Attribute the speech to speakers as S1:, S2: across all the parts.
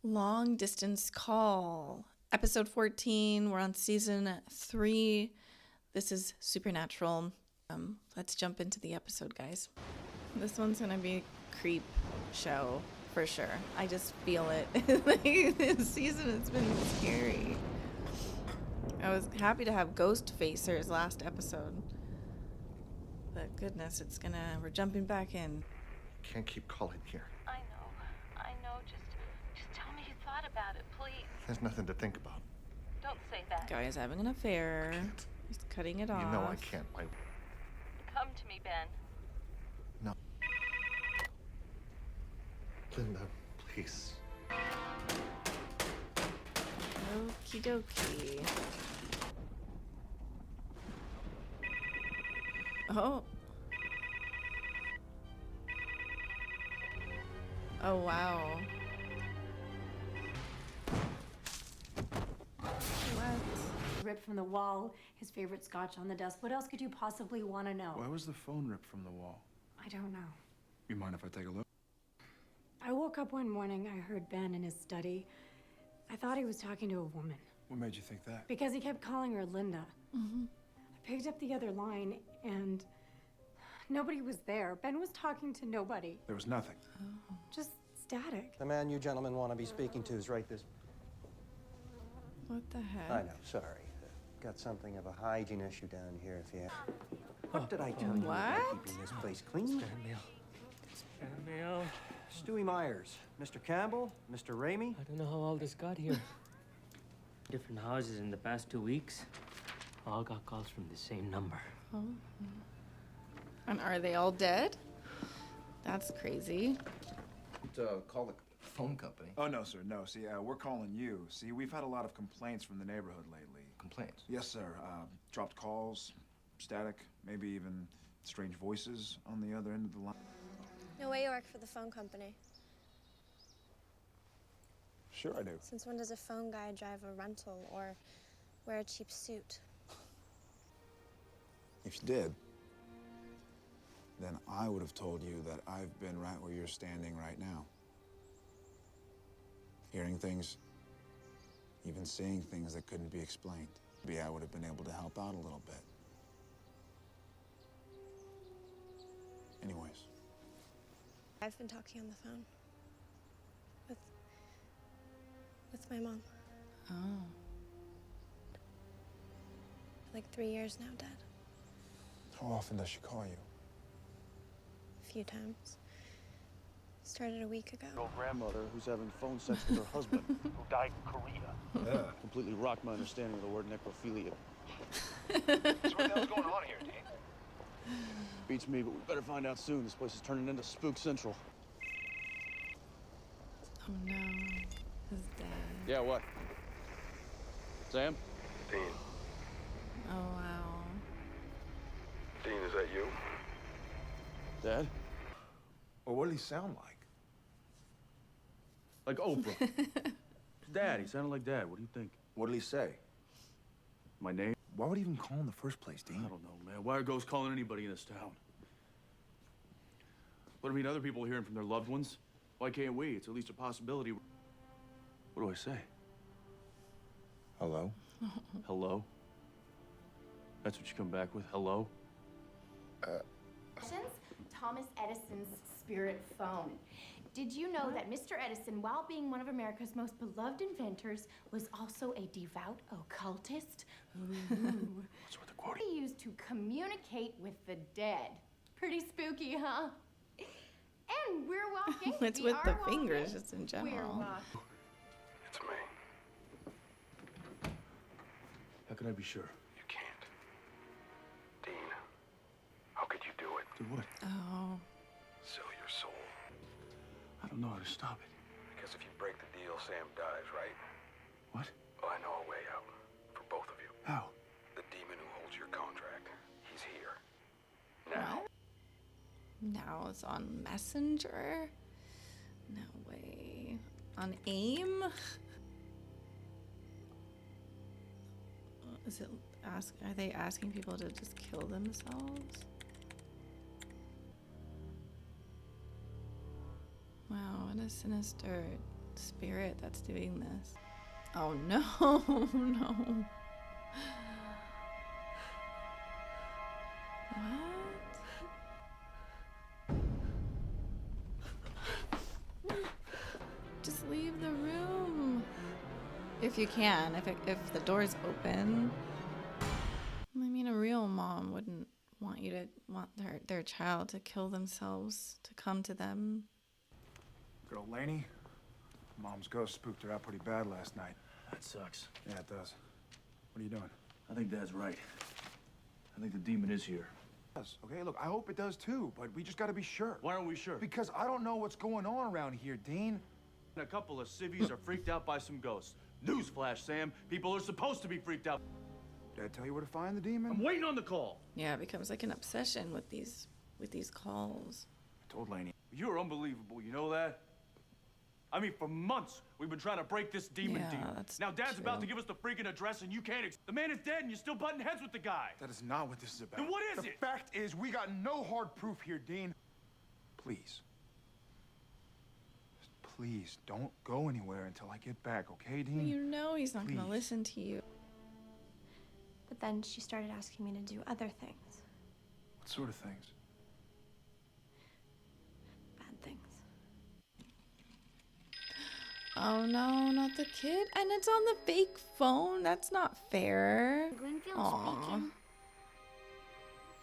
S1: Long Distance Call, episode 14. We're on season 3. This is Supernatural. Let's jump into the episode, guys. This one's gonna be a creep show for sure. I just feel it. Like, this season has been scary. I was happy to have Ghost Facers last episode, but goodness, we're jumping back in.
S2: Can't keep calling here.
S3: I know. Just tell me you thought about it, please.
S2: There's nothing to think about.
S3: Don't say that.
S1: Guy's having an affair.
S2: Can't.
S1: He's cutting it off.
S2: You know I can't.
S3: Come to me, Ben.
S2: No. Linda, please.
S1: Okie dokie. Oh. Oh, wow. What?
S4: Ripped from the wall, his favorite scotch on the desk. What else could you possibly want to know?
S5: Why was the phone ripped from the wall?
S4: I don't know.
S5: You mind if I take a look?
S4: I woke up one morning, I heard Ben in his study. I thought he was talking to a woman.
S5: What made you think that?
S4: Because he kept calling her Linda. I picked up the other line, and nobody was there. Ben was talking to nobody.
S5: There was nothing.
S4: Just static.
S6: The man you gentlemen want to be speaking to is right this...
S1: What the heck?
S6: I know, sorry. Got something of a hygiene issue down here, if you have... What did I tell you about
S1: What?
S6: keeping this place clean?
S7: Mail.
S6: Stewie Myers, Mr. Campbell, Mr. Ramey.
S7: I don't know how all this got here. Different houses in the past 2 weeks. All got calls from the same number.
S1: Oh. And are they all dead? That's crazy.
S8: Call the phone company.
S5: Oh, no, sir, no. See, we're calling you. See, we've had a lot of complaints from the neighborhood lately.
S8: Complaints?
S5: Yes, sir. Dropped calls, static, maybe even strange voices on the other end of the line.
S9: No way you work for the phone company.
S5: Sure I do.
S9: Since when does a phone guy drive a rental or wear a cheap suit?
S5: If you did, then I would have told you that I've been right where you're standing right now. Hearing things, even seeing things that couldn't be explained. Maybe I would have been able to help out a little bit. Anyways.
S9: I've been talking on the phone with my mom.
S1: Oh.
S9: Like 3 years now, Dad.
S5: How often does she call you?
S9: A few times. Started a week ago.
S10: Your grandmother, who's having phone sex with her husband, who died in Korea. Yeah. Completely rocked my understanding of the word necrophilia.
S8: So what the hell's going on here, Dean?
S10: Beats me, but we better find out soon. This place is turning into Spook Central.
S1: Oh no. His dad.
S10: Yeah, what? Sam?
S8: Dean.
S1: Oh wow.
S8: Dean, is that you?
S10: Dad?
S5: Well, what did he sound like?
S10: Like Oprah. Dad, he sounded like Dad. What do you think?
S5: What did he say?
S10: My name?
S5: Why would he even call in the first place, Dean?
S10: I don't know, man. Why are ghosts calling anybody in this town? But I mean, other people are hearing from their loved ones. Why can't we? It's at least a possibility. What do I say?
S5: Hello?
S10: Hello? That's what you come back with? Hello?
S11: Thomas Edison's spirit phone. Did you know that Mr. Edison, while being one of America's most beloved inventors, was also a devout occultist?
S10: What's with the quote?
S11: He used to communicate with the dead. Pretty spooky, huh? And we're walking.
S1: It's
S11: we
S1: with
S11: are
S1: the
S11: walking.
S1: fingers, just in
S11: We're
S1: general.
S11: walking.
S8: It's me.
S10: How can I be sure?
S8: You can't. Dean, how could you do it?
S10: Do what?
S1: Oh.
S8: Sell your soul.
S10: I don't know how to stop it.
S8: Because if you break the deal, Sam dies, right?
S10: What?
S8: Well, I know a way out. For both of you.
S10: How?
S8: The demon who holds your contract. He's here. Now.
S1: Now it's on Messenger? No way. On AIM? Is it are they asking people to just kill themselves? Wow, what a sinister spirit that's doing this. Oh no, no. What? Just leave the room. If you can, if the door's open. I mean, a real mom wouldn't want their child to kill themselves to come to them.
S5: Girl Laney, Mom's ghost spooked her out pretty bad last night.
S10: That sucks.
S5: Yeah, it does. What are you doing?
S10: I think Dad's right. I think the demon is here.
S5: Okay, look, I hope it does too, but we just gotta be sure.
S10: Why aren't we sure?
S5: Because I don't know what's going on around here, Dean.
S10: A couple of civvies are freaked out by some ghosts. Newsflash, Sam. People are supposed to be freaked out.
S5: Did I tell you where to find the demon?
S10: I'm waiting on the call.
S1: Yeah, it becomes like an obsession with these calls.
S5: I told Laney.
S10: You're unbelievable, you know that? I mean, for months, we've been trying to break this demon deal. Now Dad's about to give us the freaking address and you can't the man is dead and you're still butting heads with the guy.
S5: That is not what this is about.
S10: Then what is
S5: it?
S10: it?
S5: The fact is, we got no hard proof here, Dean. Please. Just please, don't go anywhere until I get back, okay, Dean?
S1: You know he's not gonna listen to you.
S9: But then she started asking me to do other things.
S5: What sort of things?
S9: Bad things.
S1: Oh no, not the kid. And it's on the fake phone. That's not fair.
S12: Greenfield
S1: Aww.
S12: speaking.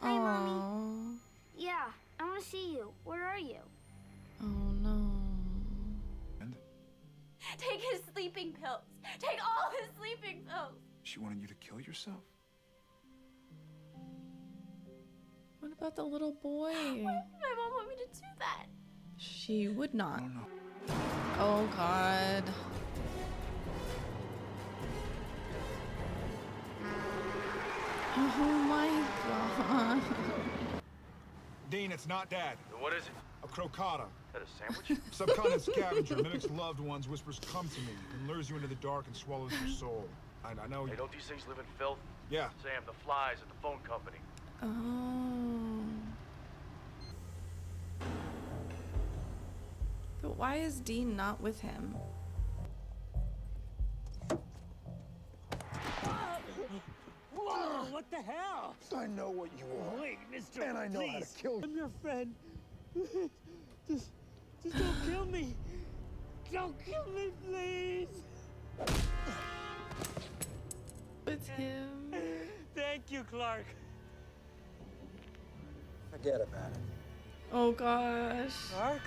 S12: Hi, Mommy. Yeah, I want to see you. Where are you?
S1: Oh no.
S5: And?
S11: Take his sleeping pills. Take all his sleeping pills.
S5: She wanted you to kill yourself?
S1: What about the little boy?
S11: Why would my mom want me to do that?
S1: She would not.
S5: I don't know.
S1: Oh God. Oh my God.
S5: Dean, it's not Dad.
S10: What is it?
S5: A crocata.
S10: Is that a sandwich?
S5: Subcontinent scavenger, mimics loved ones, whispers, "Come to me," and lures you into the dark and swallows your soul. I know you...
S10: Hey, don't these things live in filth?
S5: Yeah.
S10: Sam, the flies at the phone company.
S1: Oh. But why is Dean not with him?
S7: Whoa, what the hell?
S5: I know what you are.
S7: Wait, mister,
S5: And I know how to
S7: please.
S5: kill you.
S7: I'm your friend. Just don't kill me. Don't kill me, please.
S1: With him?
S7: Thank you, Clark.
S6: Forget about it.
S1: Oh gosh.
S7: Clark?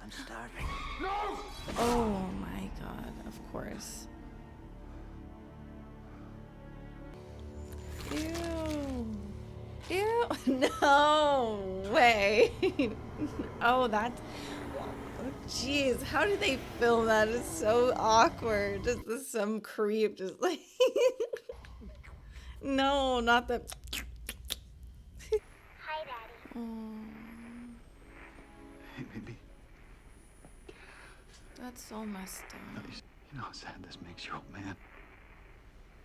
S6: I'm starving.
S5: No!
S1: Oh my God, of course. Ew. Ew. No way. Oh, that's... Jeez, how did they film that? It's so awkward. Just some creep just like... No, not the...
S12: Hi, Daddy.
S1: Oh,
S5: Hey, baby.
S1: that's so messed up.
S5: You know how sad this makes you, old man.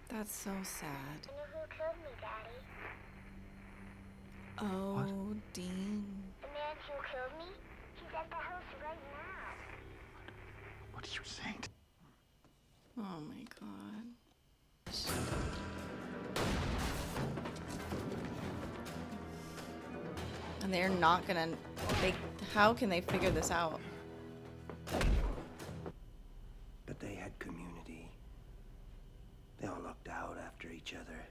S1: That's so sad.
S12: I know who killed me, Daddy.
S1: Oh, Dean.
S12: The man who killed me? He's at the house right now.
S5: What are you saying?
S1: Oh my God. And they're not gonna... How can they figure this out?
S6: But they had community. They all looked out after each other.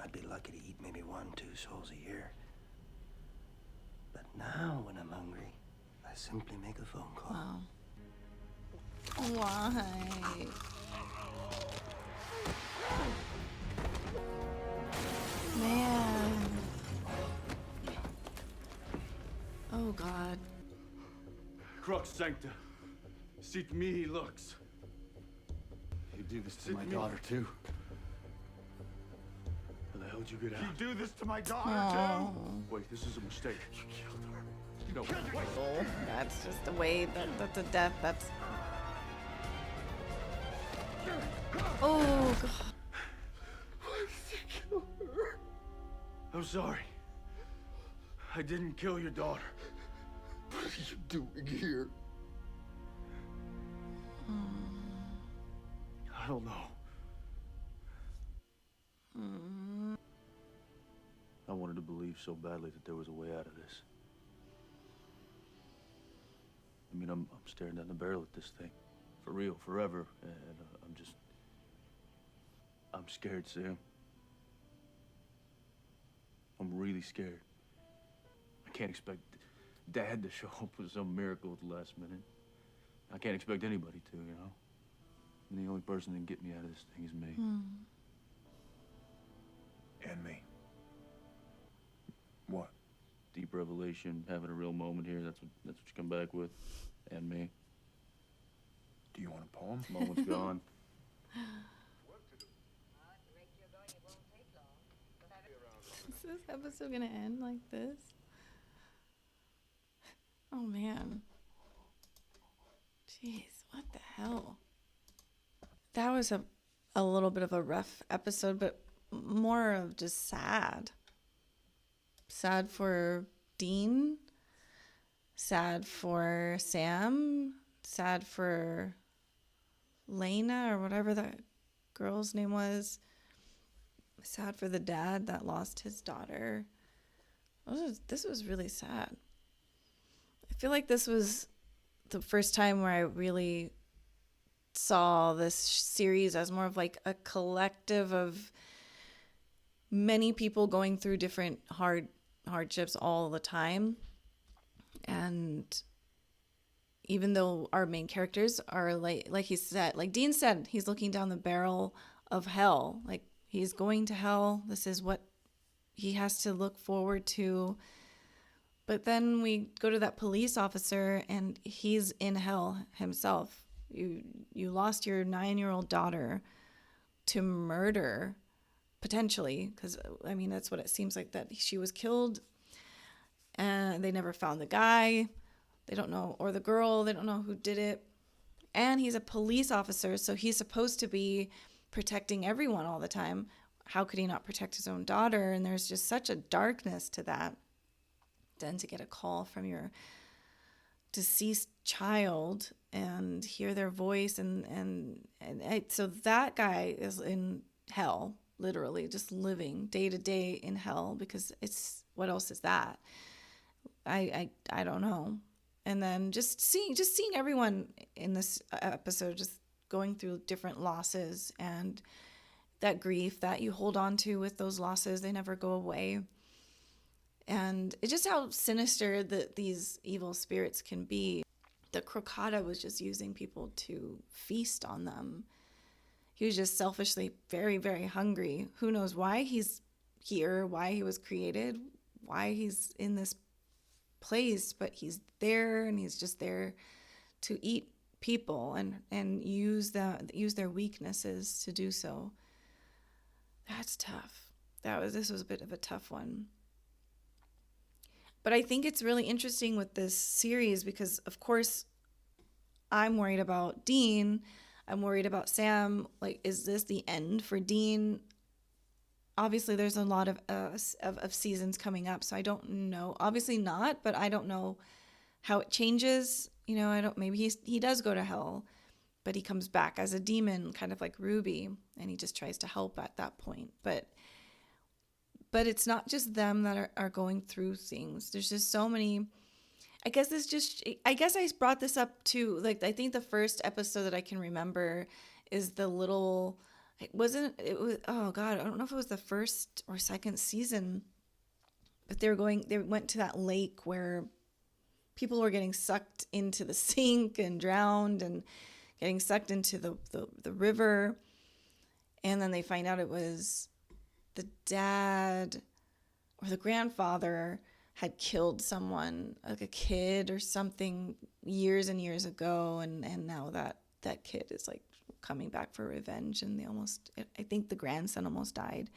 S6: I'd be lucky to eat maybe 1-2 souls a year. But now, when I'm hungry, I simply make a phone call.
S1: Wow. Why? Man. Oh God.
S10: Crux Sancta. Sit mihi lux.
S2: You do this to my daughter, too.
S10: How the hell did you get out?
S5: You do this to my daughter,
S1: Oh.
S10: Wait, this is a mistake. You killed her. No, wait.
S1: Oh, that's just the way that's a death. That's... Oh God.
S10: Why did you kill her? I'm sorry. I didn't kill your daughter.
S2: you doing here?
S10: I don't know. I wanted to believe so badly that there was a way out of this. I mean, I'm staring down the barrel at this thing. For real, forever. And I'm scared, Sam. I'm really scared. I can't expect Dad to show up with some miracle at the last minute. I can't expect anybody to, you know? And the only person that can get me out of this thing is me.
S5: And me. What?
S10: Deep revelation, having a real moment here. That's what you come back with. And me.
S5: Do you want a poem?
S10: Moment's gone.
S1: Is this episode gonna end like this? Oh man. Jeez, what the hell? That was a little bit of a rough episode, but more of just sad. Sad for Dean. Sad for Sam. Sad for Lena or whatever that girl's name was. Sad for the dad that lost his daughter. This was really sad. I feel like this was the first time where I really saw this series as more of like a collective of many people going through different hardships all the time. And even though our main characters are like he said, like Dean said, he's looking down the barrel of hell. Like, he's going to hell. This is what he has to look forward to. But then we go to that police officer and he's in hell himself. You lost your 9-year-old daughter to murder, potentially, because, I mean, that's what it seems like, that she was killed and they never found the guy. They don't know, or the girl, they don't know who did it. And he's a police officer, so he's supposed to be protecting everyone all the time. How could he not protect his own daughter? And there's just such a darkness to that. Then to get a call from your deceased child and hear their voice so that guy is in hell, literally just living day to day in hell, because it's, what else is that? I don't know. And then just seeing everyone in this episode just going through different losses and that grief that you hold on to with those losses, they never go away. And it's just how sinister that these evil spirits can be. The Crocata was just using people to feast on them. He was just selfishly very, very hungry. Who knows why he's here, why he was created, why he's in this place, but he's there, and he's just there to eat people and use their weaknesses to do so. That's tough. This was a bit of a tough one. But I think it's really interesting with this series because, of course, I'm worried about Dean. I'm worried about Sam. Like, is this the end for Dean? Obviously, there's a lot of seasons coming up, so I don't know. Obviously not, but I don't know how it changes. You know, maybe he does go to hell, but he comes back as a demon, kind of like Ruby, and he just tries to help at that point. But it's not just them that are going through things. There's just so many. I guess I brought this up too. Like, I think the first episode that I can remember is the little. It was, oh God, I don't know if it was the first or second season, but they went to that lake where people were getting sucked into the sink and drowned and getting sucked into the river. And then they find out it was the dad or the grandfather had killed someone, like a kid or something, years and years ago. And now that kid is like coming back for revenge, and I think the grandson almost died.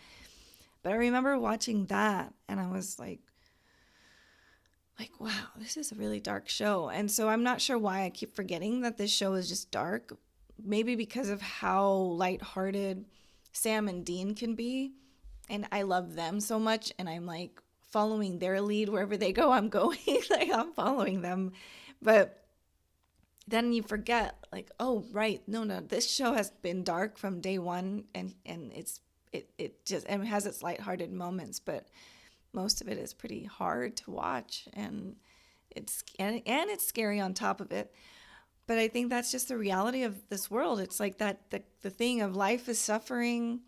S1: But I remember watching that and I was like, wow, this is a really dark show. And so I'm not sure why I keep forgetting that this show is just dark. Maybe because of how lighthearted Sam and Dean can be. And I love them so much, and I'm like following their lead. Wherever they go, I'm going. Like, I'm following them. But then you forget, like, oh, right, no, this show has been dark from day one, and it just, and it has its lighthearted moments, but most of it is pretty hard to watch, and it's scary on top of it. But I think that's just the reality of this world. It's like that the thing of life is suffering.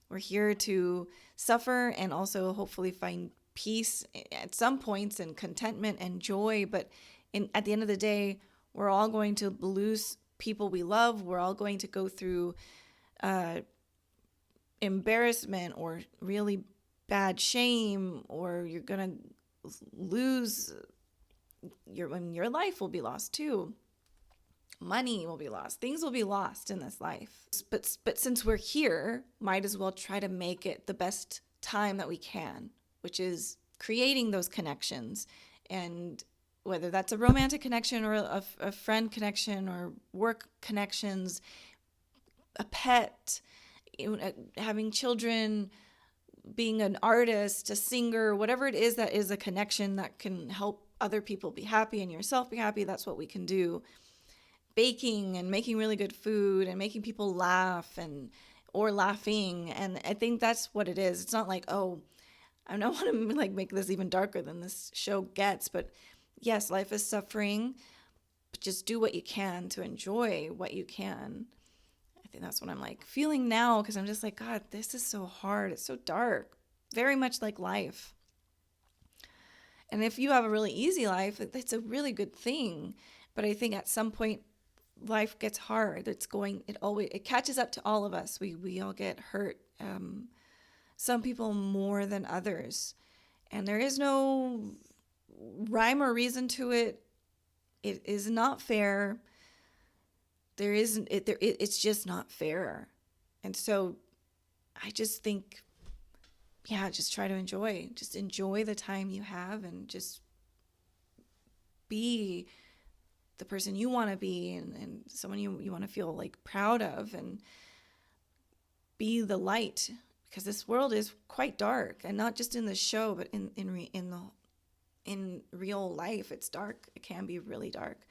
S1: We're here to suffer and also hopefully find peace at some points and contentment and joy. But at the end of the day, we're all going to lose people we love. We're all going to go through embarrassment or really bad shame, or you're going to lose your life will be lost too. Money will be lost. Things will be lost in this life. But since we're here, might as well try to make it the best time that we can, which is creating those connections. And whether that's a romantic connection or a friend connection or work connections, a pet, having children, being an artist, a singer, whatever it is that is a connection that can help other people be happy and yourself be happy, that's what we can do. Baking and making really good food and making people laugh or laughing. And I think that's what it is. It's not like, oh, I don't want to like make this even darker than this show gets, but yes, life is suffering, but just do what you can to enjoy what you can. I think that's what I'm like feeling now, because I'm just like, God, this is so hard. It's so dark, very much like life. And if you have a really easy life, it's a really good thing. But I think at some point, life gets hard. It catches up to all of us. We all get hurt. Some people more than others. And there is no rhyme or reason to it. It is not fair. It's just not fair. And so I just think, just try to enjoy the time you have, and just be the person you want to be, and someone you want to feel like proud of, and be the light, because this world is quite dark, and not just in the show, but in real life, it's dark. It can be really dark.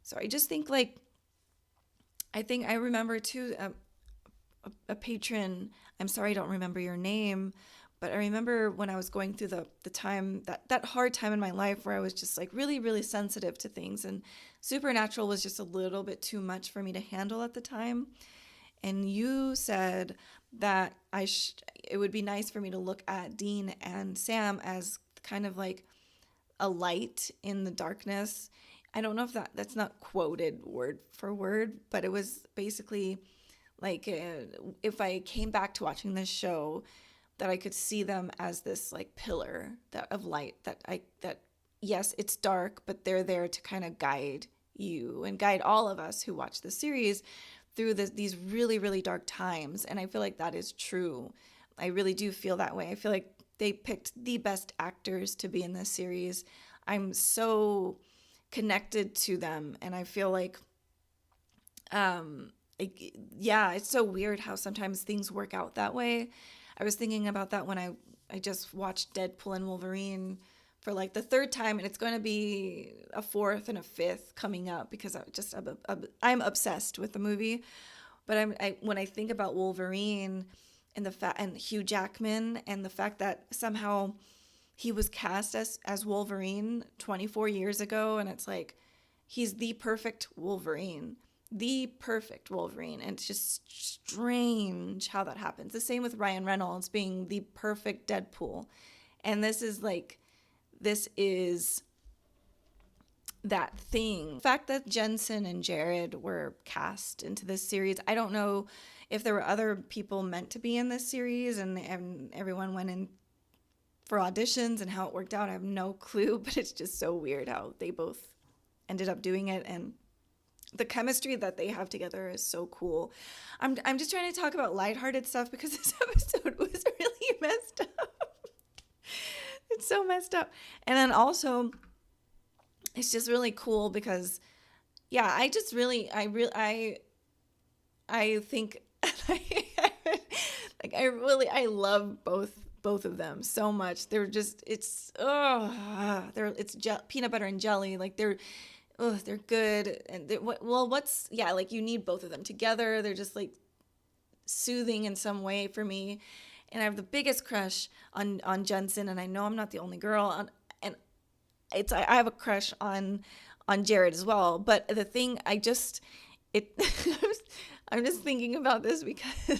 S1: So I just think I remember too, a patron, I'm sorry I don't remember your name, but I remember when I was going through the time, that hard time in my life where I was just like really, really sensitive to things, and Supernatural was just a little bit too much for me to handle at the time. And you said that it would be nice for me to look at Dean and Sam as kind of like a light in the darkness. I don't know if that's not quoted word for word, but it was basically like if I came back to watching this show, that I could see them as this like pillar of light, that yes, it's dark, but they're there to kind of guide you and guide all of us who watch the series through these really, really dark times. And I feel like that is true. I really do feel that way. I feel like they picked the best actors to be in this series. I'm so connected to them, and I feel like it's so weird how sometimes things work out that way. I was thinking about that when I just watched Deadpool and Wolverine for like the third time, and it's going to be a fourth and a fifth coming up, because I'm obsessed with the movie. But when I think about Wolverine and Hugh Jackman, and the fact that somehow he was cast as Wolverine 24 years ago, and it's like he's the perfect Wolverine. And it's just strange how that happens. The same with Ryan Reynolds being the perfect Deadpool. And this is that thing. The fact that Jensen and Jared were cast into this series, I don't know if there were other people meant to be in this series, and everyone went in for auditions, and how it worked out, I have no clue. But it's just so weird how they both ended up doing it, and the chemistry that they have together is so cool. I'm just trying to talk about lighthearted stuff, because this episode was really messed up. It's so messed up. And then also, it's just really cool because, I think, I love both both of them so much. They're just, it's peanut butter and jelly. Like they're good. And like you need both of them together. They're just like soothing in some way for me. And I have the biggest crush on Jensen, and I know I'm not the only girl. And I have a crush on Jared as well. But the thing, I'm just thinking about this because I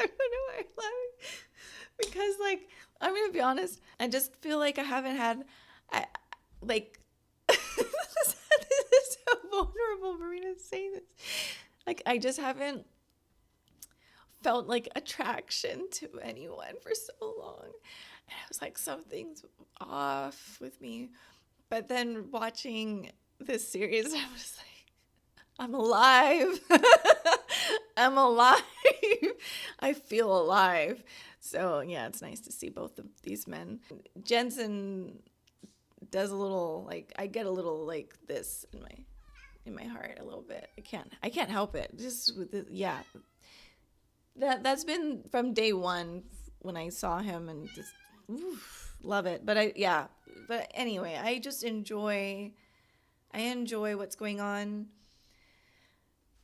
S1: don't know why I'm laughing. Because like I'm gonna be honest, I just feel like I haven't had this is so vulnerable for me to say this. Like I just haven't felt like attraction to anyone for so long. And I was like, something's off with me. But then watching this series, I was like, I'm alive. I'm alive. I feel alive. So yeah, it's nice to see both of these men. Jensen does a little, like, I get a little like this in my heart a little bit. I can't help it. Just with the, yeah. That's been from day one when I saw him, and just love it. But anyway, I just enjoy what's going on.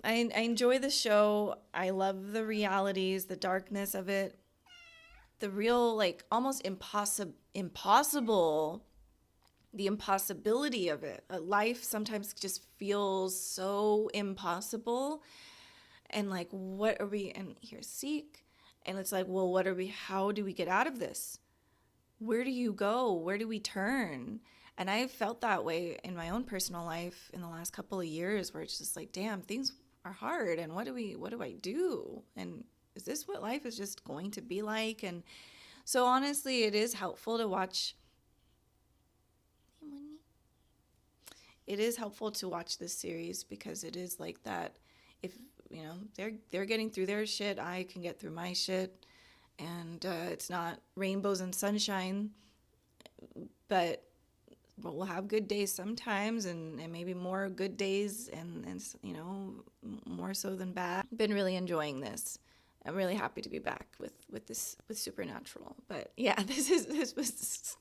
S1: I enjoy the show. I love the realities, the darkness of it, the real, like, almost impossible, the impossibility of it. Life sometimes just feels so impossible. And like, what are we, and here's Seek, and it's like, well, how do we get out of this? Where do you go? Where do we turn? And I've felt that way in my own personal life in the last couple of years, where it's just like, damn, things are hard, and what do I do? And is this what life is just going to be like? And so honestly, it is helpful to watch. It is helpful to watch this series because it is like that. If you know they're getting through their shit, I can get through my shit, and it's not rainbows and sunshine, but we'll have good days sometimes, and maybe more good days, and you know, more so than bad. Been really enjoying this. I'm really happy to be back with Supernatural. But yeah, this was.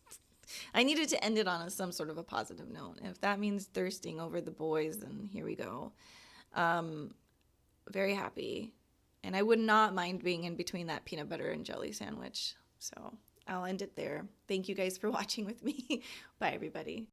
S1: I needed to end it on some sort of a positive note. If that means thirsting over the boys, then here we go. Very happy. And I would not mind being in between that peanut butter and jelly sandwich. So I'll end it there. Thank you guys for watching with me. Bye, everybody.